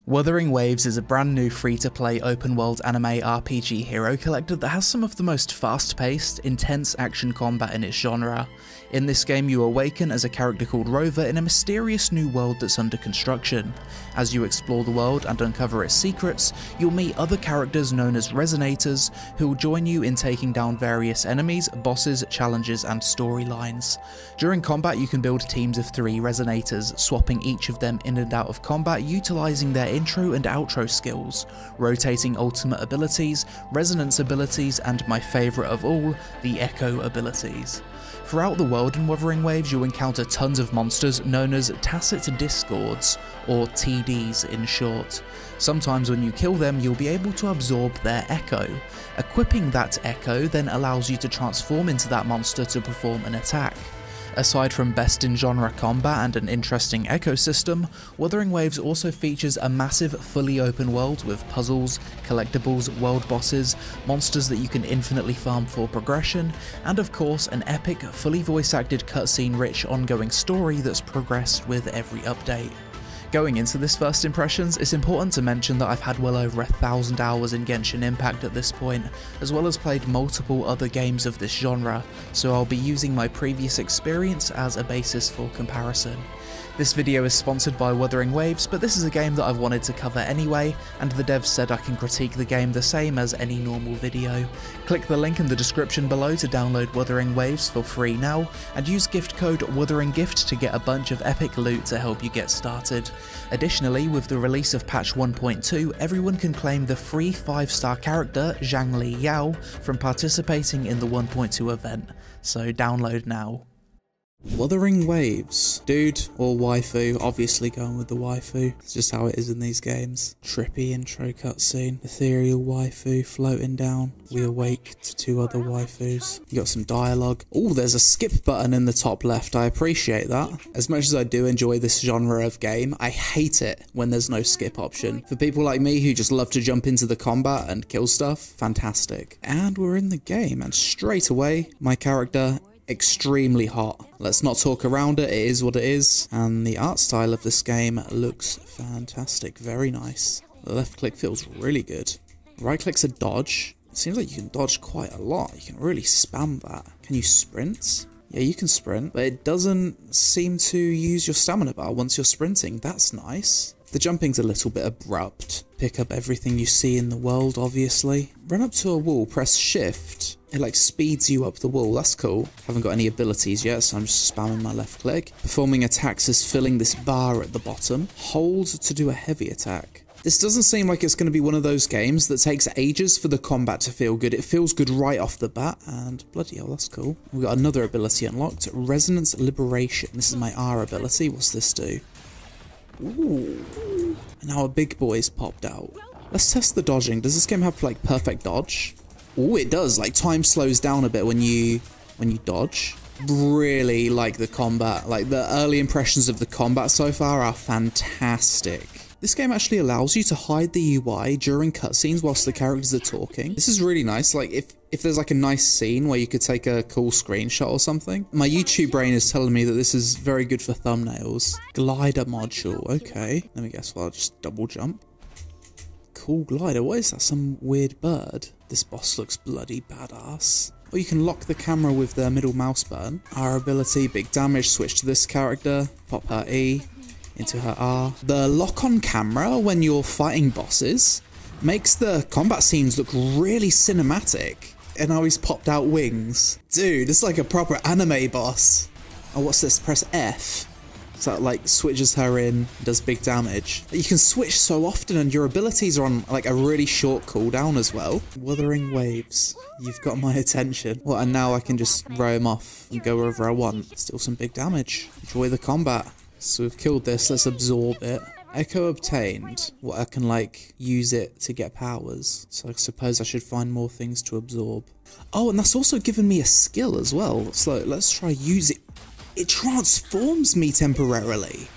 Wuthering Waves is a brand new free-to-play open-world anime RPG hero collector that has some of the most fast-paced, intense action combat in its genre. In this game you awaken as a character called Rover in a mysterious new world that's under construction. As you explore the world and uncover its secrets, you'll meet other characters known as Resonators, who will join you in taking down various enemies, bosses, challenges and storylines. During combat you can build teams of 3 Resonators, swapping each of them in and out of combat, utilising their intro and outro skills, rotating ultimate abilities, resonance abilities and my favourite of all, the echo abilities. Throughout the world in Wuthering Waves you'll encounter tons of monsters known as Tacit Discords, or TDs in short. Sometimes when you kill them you'll be able to absorb their echo. Equipping that echo then allows you to transform into that monster to perform an attack. Aside from best in genre combat and an interesting ecosystem, Wuthering Waves also features a massive fully open world with puzzles, collectibles, world bosses, monsters that you can infinitely farm for progression, and of course an epic, fully voice acted cutscene rich ongoing story that's progressed with every update. Going into this first impressions, it's important to mention that I've had well over 1,000 hours in Genshin Impact at this point, as well as played multiple other games of this genre, so I'll be using my previous experience as a basis for comparison. This video is sponsored by Wuthering Waves, but this is a game that I've wanted to cover anyway, and the devs said I can critique the game the same as any normal video. Click the link in the description below to download Wuthering Waves for free now, and use gift code WutheringGift to get a bunch of epic loot to help you get started. Additionally, with the release of patch 1.2, everyone can claim the free 5-star character Zhangli Yao from participating in the 1.2 event, so download now. Wuthering Waves. Dude or waifu, obviously going with the waifu. It's just how it is in these games. Trippy intro cutscene. Ethereal waifu floating down. We awake to 2 other waifus. You got some dialogue. Oh, there's a skip button in the top left. I appreciate that. As much as I do enjoy this genre of game, I hate it when there's no skip option. For people like me who just love to jump into the combat and kill stuff, fantastic. And we're in the game, and straight away, my character extremely hot. Let's not talk around it, it is what it is. And the art style of this game looks fantastic, very nice. The left click feels really good. Right click's a dodge. It seems like you can dodge quite a lot. You can really spam that. Can you sprint? Yeah, you can sprint, but it doesn't seem to use your stamina bar once you're sprinting. That's nice. The jumping's a little bit abrupt. Pick up everything you see in the world, obviously. Run up to a wall, press shift. It like speeds you up the wall, that's cool. Haven't got any abilities yet, so I'm just spamming my left click. Performing attacks is filling this bar at the bottom. Hold to do a heavy attack. This doesn't seem like it's going to be one of those games that takes ages for the combat to feel good. It feels good right off the bat, and bloody hell, that's cool. We've got another ability unlocked, Resonance Liberation. This is my R ability. What's this do? Ooh. And now a big boy's popped out. Let's test the dodging. Does this game have like perfect dodge? Oh, it does. Like time slows down a bit when you dodge. Really like the combat. Like the early impressions of the combat so far are fantastic. This game actually allows you to hide the UI during cutscenes whilst the characters are talking. This is really nice. Like if there's like a nice scene where you could take a cool screenshot or something. My YouTube brain is telling me that this is very good for thumbnails. Glider module. Okay. Let me guess what. I'll just double jump. Cool glider. What is that? Some weird bird? This boss looks bloody badass. Or you can lock the camera with the middle mouse button. Our ability, big damage, switch to this character, pop her E into her R. The lock on camera when you're fighting bosses makes the combat scenes look really cinematic. And now he's popped out wings. Dude, it's like a proper anime boss. Oh, what's this? Press F. So that like switches her in, does big damage. You can switch so often and your abilities are on like a really short cooldown as well. Wuthering Waves. You've got my attention. Well, and now I can just roam off and go wherever I want. Still some big damage. Enjoy the combat. So we've killed this, let's absorb it. Echo obtained. Well, I can like use it to get powers. So I suppose I should find more things to absorb. Oh, and that's also given me a skill as well. So let's try use it. It transforms me temporarily.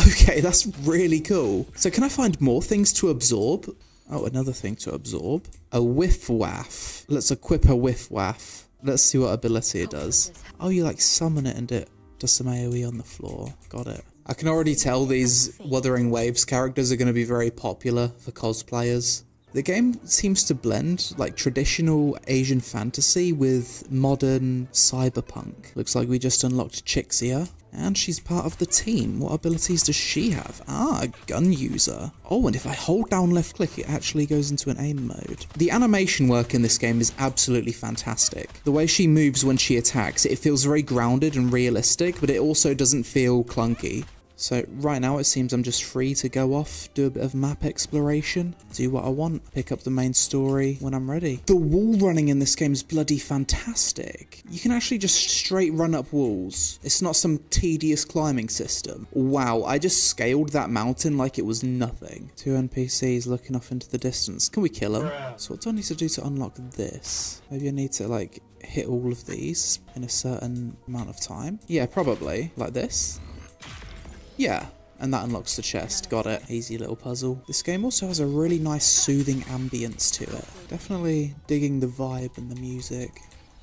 Okay, that's really cool. So can I find more things to absorb? Oh, another thing to absorb. A Whiff Waff. Let's equip a Whiff Waff. Let's see what ability it does. Oh, you like summon it and it does some AoE on the floor. Got it. I can already tell these Wuthering Waves characters are going to be very popular for cosplayers. The game seems to blend like traditional Asian fantasy with modern cyberpunk. Looks like we just unlocked Chixia. And she's part of the team. What abilities does she have? Ah, a gun user. Oh, and if I hold down left click, it actually goes into an aim mode. The animation work in this game is absolutely fantastic. The way she moves when she attacks, it feels very grounded and realistic, but it also doesn't feel clunky. So right now it seems I'm just free to go off, do a bit of map exploration, do what I want, pick up the main story when I'm ready. The wall running in this game is bloody fantastic. You can actually just straight run up walls. It's not some tedious climbing system. Wow, I just scaled that mountain like it was nothing. 2 NPCs looking off into the distance. Can we kill them? So what do I need to do to unlock this? Maybe I need to like hit all of these in a certain amount of time. Yeah, probably. Like this. Yeah, and that unlocks the chest. Got it. Easy little puzzle. This game also has a really nice soothing ambience to it. Definitely digging the vibe and the music.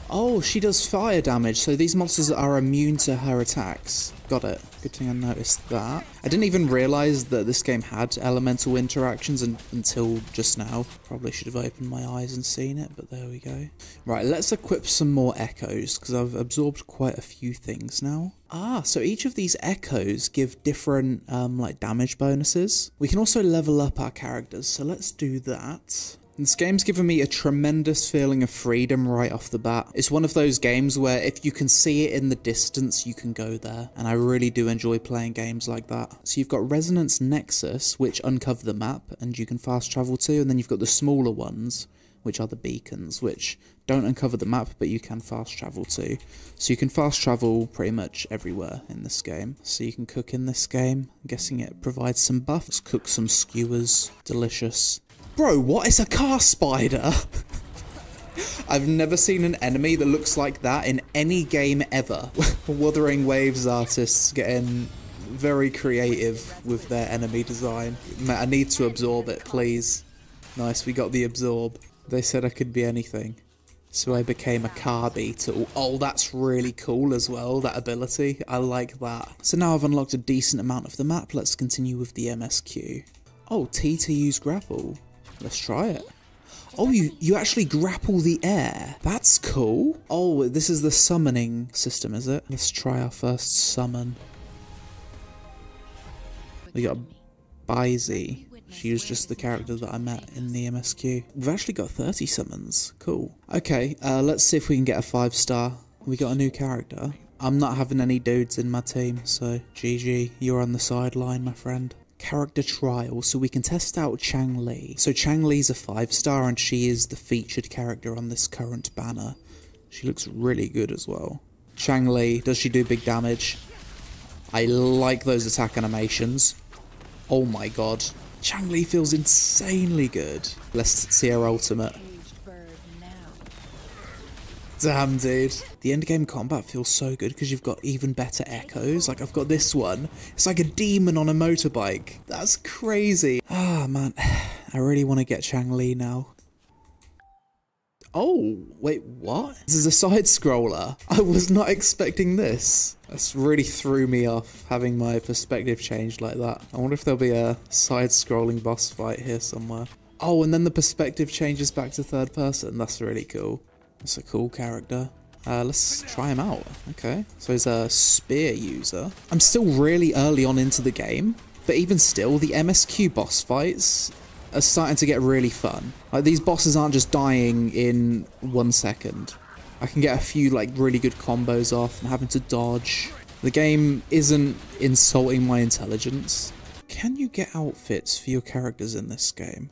Oh, she does fire damage, so these monsters are immune to her attacks. Got it. Good thing I noticed that. I didn't even realise that this game had elemental interactions until just now. Probably should have opened my eyes and seen it, but there we go. Right, let's equip some more echoes, because I've absorbed quite a few things now. Ah, so each of these echoes give different like damage bonuses. We can also level up our characters, so let's do that. This game's given me a tremendous feeling of freedom right off the bat. It's one of those games where if you can see it in the distance, you can go there. And I really do enjoy playing games like that. So you've got Resonance Nexus, which uncover the map and you can fast travel to. And then you've got the smaller ones, which are the beacons, which don't uncover the map, but you can fast travel to. So you can fast travel pretty much everywhere in this game. So you can cook in this game. I'm guessing it provides some buffs. Cook some skewers. Delicious. Bro, what is a car spider? I've never seen an enemy that looks like that in any game ever. Wuthering Waves artists getting very creative with their enemy design. I need to absorb it, please. Nice, we got the absorb. They said I could be anything. So I became a car beetle. Oh, that's really cool as well, that ability. I like that. So now I've unlocked a decent amount of the map. Let's continue with the MSQ. Oh, T to use grapple. Let's try it. Oh, you actually grapple the air. That's cool. Oh, this is the summoning system, is it? Let's try our first summon. We got Baizi. She was just the character that I met in the MSQ. We've actually got 30 summons. Cool. Okay, let's see if we can get a 5-star. We got a new character. I'm not having any dudes in my team, so GG. You're on the sideline, my friend. Character trial, so we can test out Chang Li. So Chang Li's a 5-star and she is the featured character on this current banner. She looks really good as well. Chang Li, does she do big damage? I like those attack animations. Oh my god. Chang Li feels insanely good. Let's see her ultimate. Damn, dude. The endgame combat feels so good because you've got even better echoes. Like, I've got this one. It's like a demon on a motorbike. That's crazy. Ah, man. I really want to get Chang Li now. Oh, wait, what? This is a side-scroller. I was not expecting this. That's really threw me off, having my perspective changed like that. I wonder if there'll be a side-scrolling boss fight here somewhere. Oh, and then the perspective changes back to third person. That's really cool. That's a cool character. Let's try him out. Okay, so he's a spear user. I'm still really early on into the game, but even still, the MSQ boss fights are starting to get really fun. Like, these bosses aren't just dying in 1 second. I can get a few like really good combos off and having to dodge. The game isn't insulting my intelligence. Can you get outfits for your characters in this game?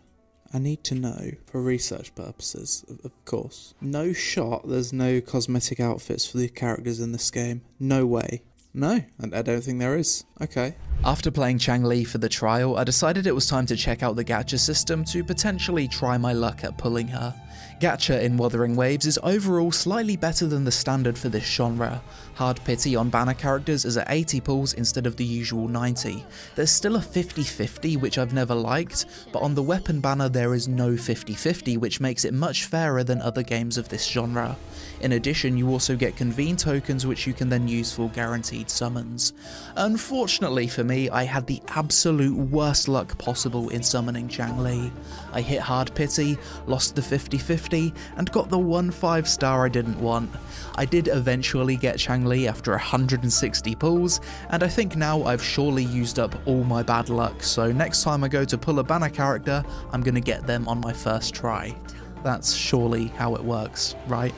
I need to know, for research purposes, of course. No shot there's no cosmetic outfits for the characters in this game. No way. No, I don't think there is. Okay. After playing Chang Li for the trial, I decided it was time to check out the gacha system to potentially try my luck at pulling her. Gacha in Wuthering Waves is overall slightly better than the standard for this genre. Hard Pity on banner characters is at 80 pulls instead of the usual 90. There's still a 50-50 which I've never liked, but on the weapon banner there is no 50-50 which makes it much fairer than other games of this genre. In addition, you also get convene tokens which you can then use for guaranteed summons. Unfortunately for me, I had the absolute worst luck possible in summoning Changli. I hit Hard Pity, lost the 50-50, and got the one 5-star I didn't want. I did eventually get Changli after 160 pulls, and I think now I've surely used up all my bad luck, so next time I go to pull a banner character, I'm gonna get them on my first try. That's surely how it works, right?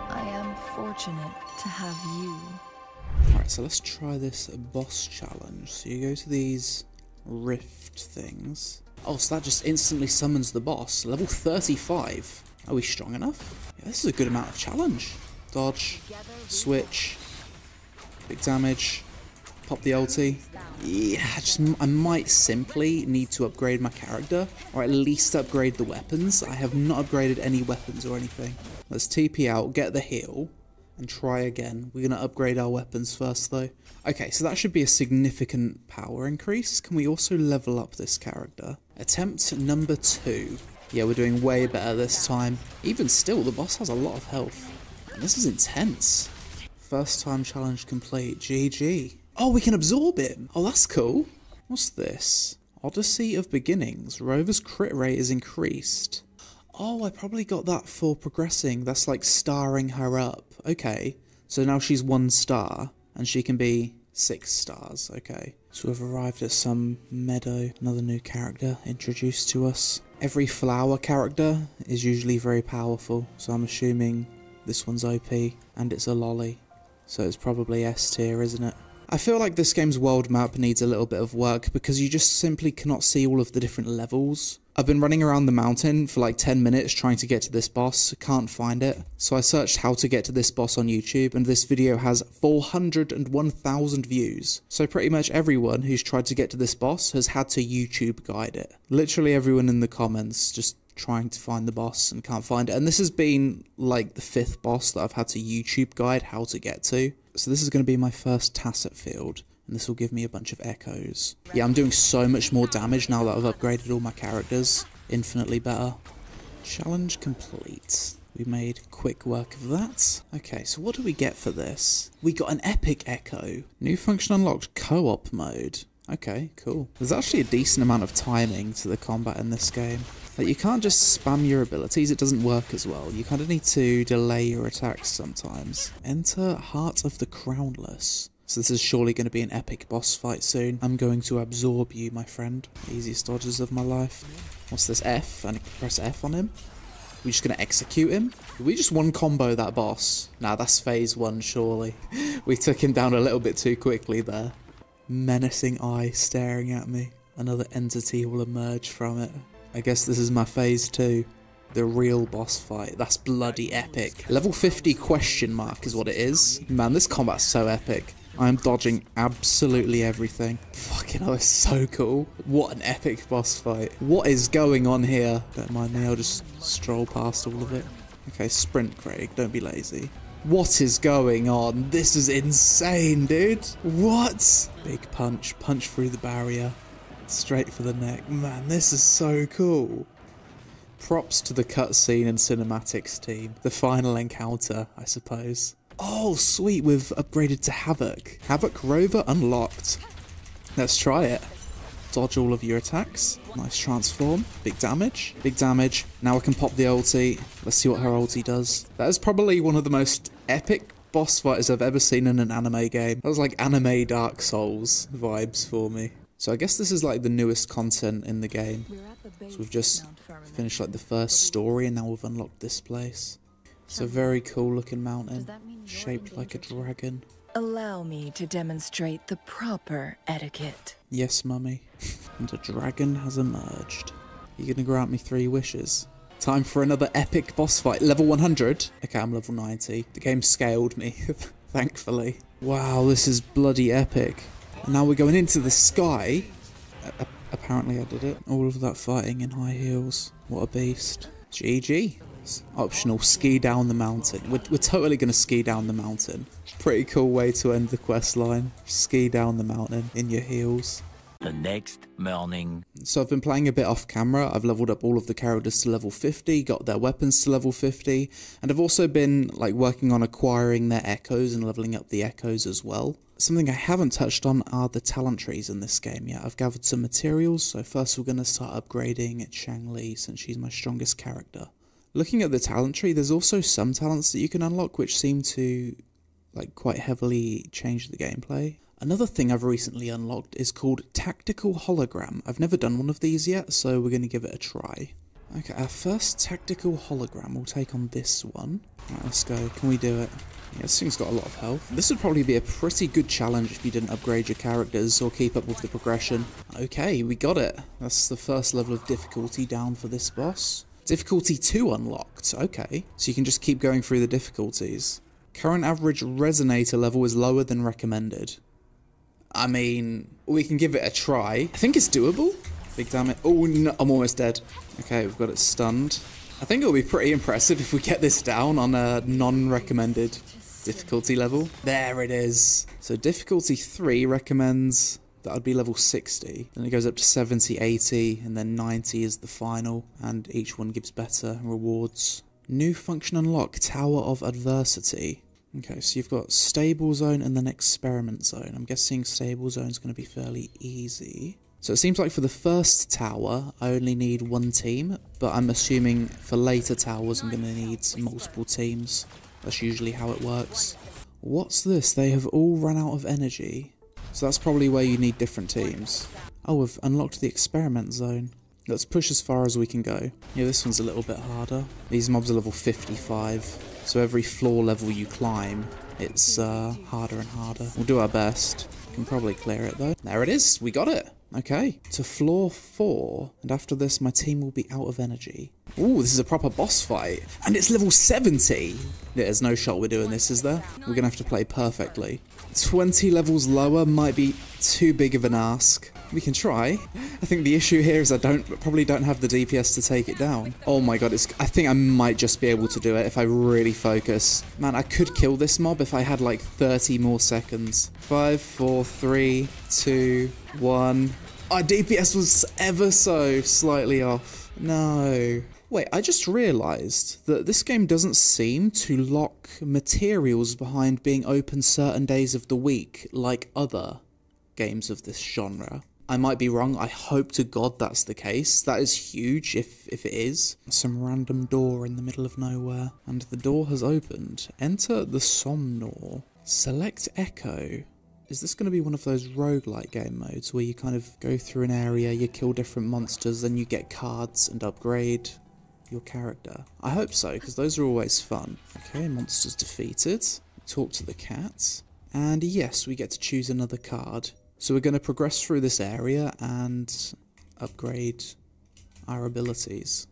I am fortunate to have you. Alright, so let's try this boss challenge. So you go to these rift things. Oh, so that just instantly summons the boss. Level 35. Are we strong enough? Yeah, this is a good amount of challenge. Dodge, switch, big damage, pop the ulti. Yeah, I might simply need to upgrade my character, or at least upgrade the weapons. I have not upgraded any weapons or anything. Let's TP out, get the heal, and try again. We're going to upgrade our weapons first though. Okay, so that should be a significant power increase. Can we also level up this character? Attempt number 2. Yeah, we're doing way better this time. Even still, the boss has a lot of health. And this is intense. First time challenge complete. GG. Oh, we can absorb him. Oh, that's cool. What's this? Odyssey of Beginnings. Rover's crit rate is increased. Oh, I probably got that for progressing. That's like starring her up. Okay. So now she's 1 star and she can be 6 stars. Okay. So we've arrived at some meadow. Another new character introduced to us. Every flower character is usually very powerful. So I'm assuming this one's OP and it's a lolly. So it's probably S tier, isn't it? I feel like this game's world map needs a little bit of work because you just simply cannot see all of the different levels. I've been running around the mountain for like 10 minutes trying to get to this boss, can't find it. So I searched how to get to this boss on YouTube and this video has 401,000 views. So pretty much everyone who's tried to get to this boss has had to YouTube guide it. Literally everyone in the comments just trying to find the boss and can't find it. And this has been like the 5th boss that I've had to YouTube guide how to get to. So this is going to be my first Tacet field, and this will give me a bunch of echoes. Yeah, I'm doing so much more damage now that I've upgraded all my characters. Infinitely better. Challenge complete. We made quick work of that. Okay, so what do we get for this? We got an epic echo. New function unlocked, co-op mode. Okay, cool. There's actually a decent amount of timing to the combat in this game. Like, you can't just spam your abilities, it doesn't work as well. You kind of need to delay your attacks sometimes. Enter Heart of the Crownless. So this is surely going to be an epic boss fight soon. I'm going to absorb you, my friend. Easiest dodges of my life. What's this, F? And press F on him? We're just going to execute him? Did we just one combo that boss? Nah, that's phase 1 surely. We took him down a little bit too quickly there. Menacing eye staring at me. Another entity will emerge from it. I guess this is my phase 2. The real boss fight. That's bloody epic. Level 50 question mark is what it is. Man, this combat's so epic. I am dodging absolutely everything. Fucking hell, it's so cool. What an epic boss fight. What is going on here? Don't mind me, I'll just stroll past all of it. Okay, sprint, Craig. Don't be lazy. What is going on? This is insane, dude. What? Big punch. Punch through the barrier. Straight for the neck. Man, this is so cool. Props to the cutscene and cinematics team. The final encounter, I suppose. Oh, sweet, we've upgraded to Havoc. Havoc Rover unlocked. Let's try it. Dodge all of your attacks. Nice transform. Big damage. Big damage. Now I can pop the ulti. Let's see what her ulti does. That is probably one of the most epic boss fights I've ever seen in an anime game. That was like anime Dark Souls vibes for me. So I guess this is like the newest content in the game. So we've just finished like the first story and now we've unlocked this place. It's a very cool looking mountain, shaped like a dragon. Allow me to demonstrate the proper etiquette. Yes, mummy. And a dragon has emerged. You're gonna grant me 3 wishes. Time for another epic boss fight. Level 100. Okay, I'm level 90. The game scaled me, thankfully. Wow, this is bloody epic. And now we're going into the sky. Apparently I did it. All of that fighting in high heels. What a beast. GG. Optional, ski down the mountain. We're totally going to ski down the mountain. Pretty cool way to end the quest line. Ski down the mountain in your heels. The next morning. So I've been playing a bit off camera. I've leveled up all of the characters to level 50, got their weapons to level 50, and I've also been like working on acquiring their echoes and leveling up the echoes as well. Something I haven't touched on are the talent trees in this game yet. I've gathered some materials, so first we're going to start upgrading Changli since she's my strongest character. Looking at the talent tree, there's also some talents that you can unlock which seem to like quite heavily change the gameplay. Another thing I've recently unlocked is called Tactical Hologram. I've never done one of these yet, so we're going to give it a try. Okay, our first Tactical Hologram will take on this one. Right, let's go. Can we do it? Yeah, this thing's got a lot of health. This would probably be a pretty good challenge if you didn't upgrade your characters or keep up with the progression. Okay, we got it. That's the first level of difficulty down for this boss. Difficulty 2 unlocked. Okay, so you can just keep going through the difficulties. Current average resonator level is lower than recommended. I mean, we can give it a try. I think it's doable. Big damage. Oh, no, I'm almost dead. Okay, we've got it stunned. I think it'll be pretty impressive if we get this down on a non-recommended difficulty level. There it is. So difficulty 3 recommends that would be level 60. Then it goes up to 70, 80, and then 90 is the final. And each one gives better rewards. New function unlocked, Tower of Adversity. Okay, so you've got Stable Zone and then Experiment Zone. I'm guessing Stable Zone is going to be fairly easy. So it seems like for the first tower, I only need one team, but I'm assuming for later towers I'm going to need multiple teams. That's usually how it works. What's this? They have all run out of energy. So that's probably where you need different teams. Oh, we've unlocked the Experiment Zone. Let's push as far as we can go. Yeah, this one's a little bit harder. These mobs are level 55. So every floor level you climb, it's harder and harder. We'll do our best. Can probably clear it though. There it is, we got it. Okay, to floor 4, and after this my team will be out of energy. Ooh, this is a proper boss fight. And it's level 70! There's no shot we're doing this, is there? We're gonna have to play perfectly. 20 levels lower might be too big of an ask. We can try. I think the issue here is I probably don't have the DPS to take it down. Oh my god, I think I might just be able to do it if I really focus. Man, I could kill this mob if I had like 30 more seconds. 5, 4, 3, 2, 1. Our DPS was ever so slightly off. No. Wait, I just realised that this game doesn't seem to lock materials behind being open certain days of the week like other games of this genre. I might be wrong, I hope to god that's the case. That is huge if it is. Some random door in the middle of nowhere. And the door has opened. Enter the Somnor. Select Echo. Is this going to be one of those roguelike game modes where you kind of go through an area, you kill different monsters, then you get cards and upgrade your character? I hope so, because those are always fun. Okay, monsters defeated. Talk to the cat. And yes, we get to choose another card. So we're going to progress through this area and upgrade our abilities.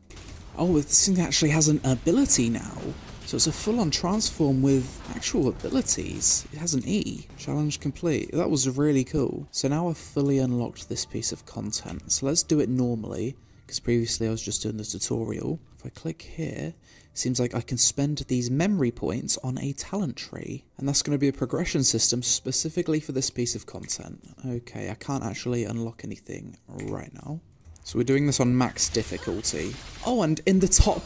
Oh, this thing actually has an ability now. So it's a full-on transform with actual abilities. It has an E. Challenge complete. That was really cool. So now I've fully unlocked this piece of content. So let's do it normally, because previously I was just doing the tutorial. If I click here, it seems like I can spend these memory points on a talent tree. And that's going to be a progression system specifically for this piece of content. Okay, I can't actually unlock anything right now. So we're doing this on max difficulty. Oh, and in the top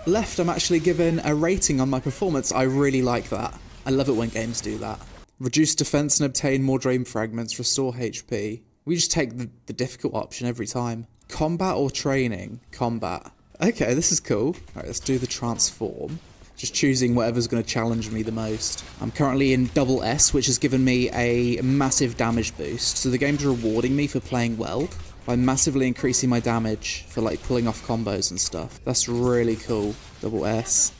left, I'm actually given a rating on my performance. I really like that. I love it when games do that. Reduce defense and obtain more dream fragments. Restore HP. We just take the difficult option every time. Combat or training? Combat. Okay, this is cool. Alright, let's do the transform. Just choosing whatever's going to challenge me the most. I'm currently in double S, which has given me a massive damage boost. So the game's rewarding me for playing well by massively increasing my damage for like pulling off combos and stuff. That's really cool. Double S.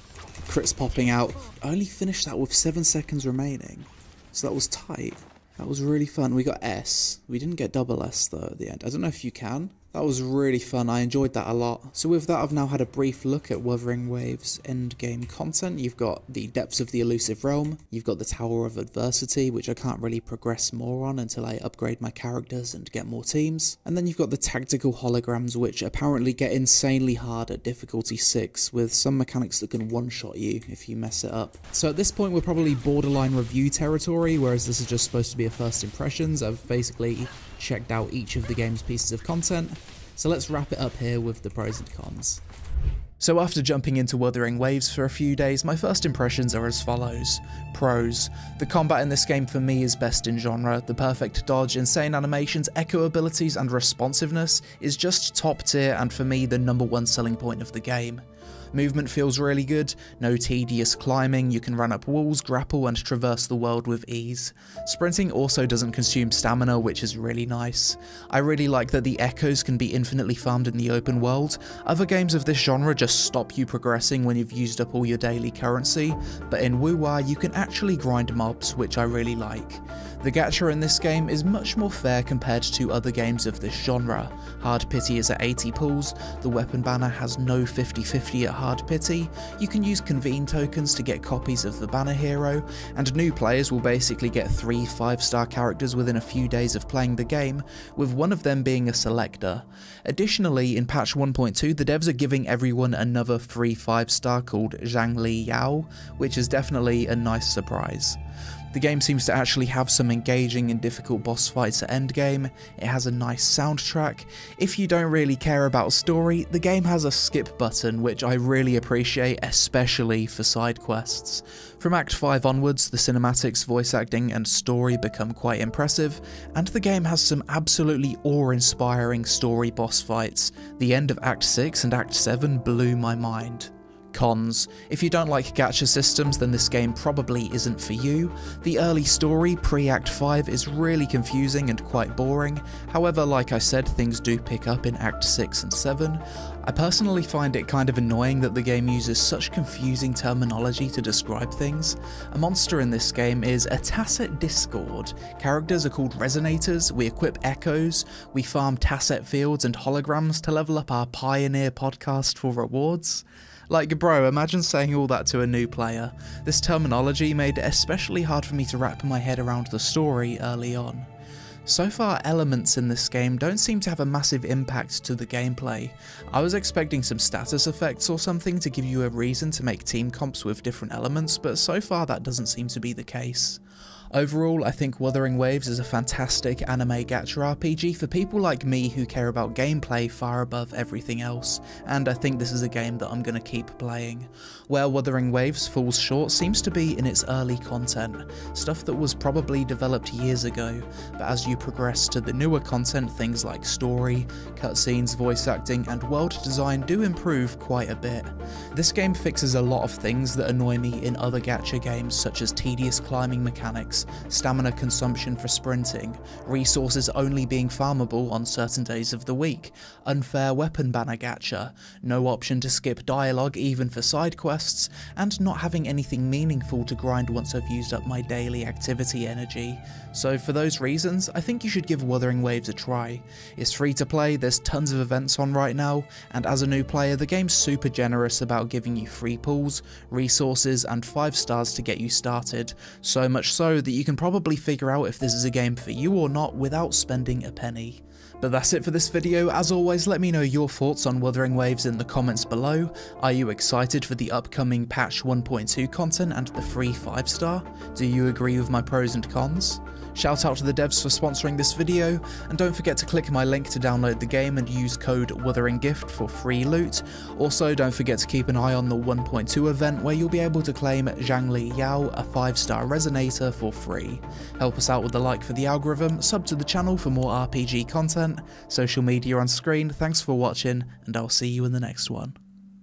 Crits popping out. I only finished that with 7 seconds remaining. So that was tight. That was really fun. We got S. We didn't get double S though at the end. I don't know if you can. That was really fun, I enjoyed that a lot. So with that, I've now had a brief look at Wuthering Waves endgame content. You've got the Depths of the Elusive Realm, you've got the Tower of Adversity, which I can't really progress more on until I upgrade my characters and get more teams. And then you've got the Tactical Holograms, which apparently get insanely hard at difficulty 6, with some mechanics that can one-shot you if you mess it up. So at this point we're probably borderline review territory, whereas this is just supposed to be a first impressions. I've basically checked out each of the game's pieces of content, so let's wrap it up here with the pros and cons. So after jumping into Wuthering Waves for a few days, my first impressions are as follows. Pros. The combat in this game for me is best in genre. The perfect dodge, insane animations, echo abilities and responsiveness is just top tier, and for me the #1 selling point of the game. Movement feels really good, no tedious climbing, you can run up walls, grapple and traverse the world with ease. Sprinting also doesn't consume stamina, which is really nice. I really like that the echoes can be infinitely farmed in the open world. Other games of this genre just stop you progressing when you've used up all your daily currency, but in WuWa you can actually grind mobs, which I really like. The gacha in this game is much more fair compared to other games of this genre. Hard pity is at 80 pulls, the weapon banner has no 50-50 at hard pity, you can use convene tokens to get copies of the banner hero, and new players will basically get 3 5-star characters within a few days of playing the game, with one of them being a selector. Additionally, in patch 1.2 the devs are giving everyone another free 5-star called Zhangli Yao, which is definitely a nice surprise. The game seems to actually have some engaging and difficult boss fights at endgame, it has a nice soundtrack. If you don't really care about story, the game has a skip button, which I really appreciate, especially for side quests. From Act 5 onwards, the cinematics, voice acting and story become quite impressive, and the game has some absolutely awe-inspiring story boss fights. The end of Act 6 and Act 7 blew my mind. Cons. If you don't like gacha systems, then this game probably isn't for you. The early story, pre-Act 5, is really confusing and quite boring. However, like I said, things do pick up in Act 6 and 7. I personally find it kind of annoying that the game uses such confusing terminology to describe things. A monster in this game is a tacet discord. Characters are called resonators, we equip echoes, we farm tacet fields and holograms to level up our Pioneer podcast for rewards. Like, bro, imagine saying all that to a new player. This terminology made it especially hard for me to wrap my head around the story early on. So far, elements in this game don't seem to have a massive impact to the gameplay. I was expecting some status effects or something to give you a reason to make team comps with different elements, but so far that doesn't seem to be the case. Overall, I think Wuthering Waves is a fantastic anime gacha RPG for people like me who care about gameplay far above everything else, and I think this is a game that I'm going to keep playing. Where Wuthering Waves falls short seems to be in its early content, stuff that was probably developed years ago, but as you progress to the newer content, things like story, cutscenes, voice acting, and world design do improve quite a bit. This game fixes a lot of things that annoy me in other gacha games, such as tedious climbing mechanics, stamina consumption for sprinting, resources only being farmable on certain days of the week, unfair weapon banner gacha, no option to skip dialogue even for side quests, and not having anything meaningful to grind once I've used up my daily activity energy. So for those reasons, I think you should give Wuthering Waves a try. It's free to play, there's tons of events on right now, and as a new player the game's super generous about giving you free pulls, resources and 5 stars to get you started, so much so that you can probably figure out if this is a game for you or not without spending a penny. But that's it for this video. As always, let me know your thoughts on Wuthering Waves in the comments below. Are you excited for the upcoming patch 1.2 content and the free 5-star? Do you agree with my pros and cons? Shout out to the devs for sponsoring this video, and don't forget to click my link to download the game and use code WutheringGift for free loot. Also, don't forget to keep an eye on the 1.2 event where you'll be able to claim Zhangli Yao, a 5-star resonator, for free. Help us out with a like for the algorithm, sub to the channel for more RPG content, social media on screen. Thanks for watching, and I'll see you in the next one.